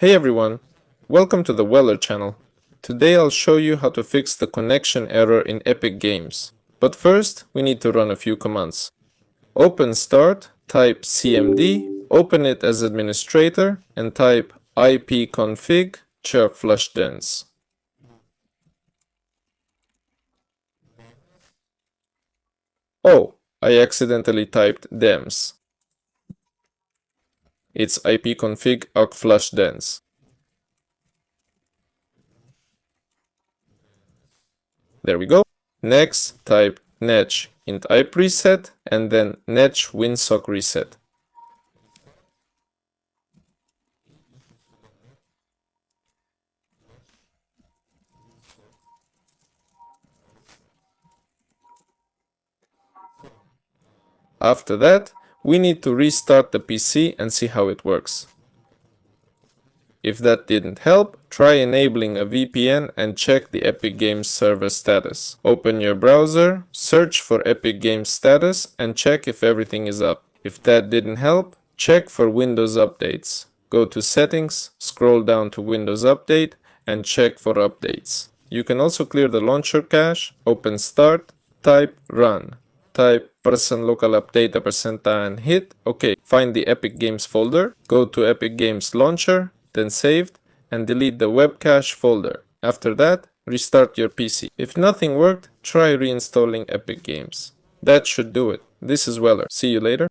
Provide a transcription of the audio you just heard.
Hey everyone, welcome to the Weller channel. Today I'll show you how to fix the connection error in Epic Games. But first, we need to run a few commands. Open Start, type cmd, open it as administrator, and type ipconfig chirp flushdens. Oh, I accidentally typed dems. It's ipconfig flushdens. There we go. Next, type netch int ip reset and then netch winsock reset. After that, we need to restart the PC and see how it works. If that didn't help, try enabling a VPN and check the Epic Games server status. Open your browser, search for Epic Games status and check if everything is up. If that didn't help, check for Windows updates. Go to Settings, scroll down to Windows Update and check for updates. You can also clear the launcher cache, open Start, type Run. Type %local update and hit OK. Find the Epic Games folder, go to Epic Games Launcher, then saved, and delete the web cache folder. After that, restart your PC. If nothing worked, try reinstalling Epic Games. That should do it. This is Weller. See you later.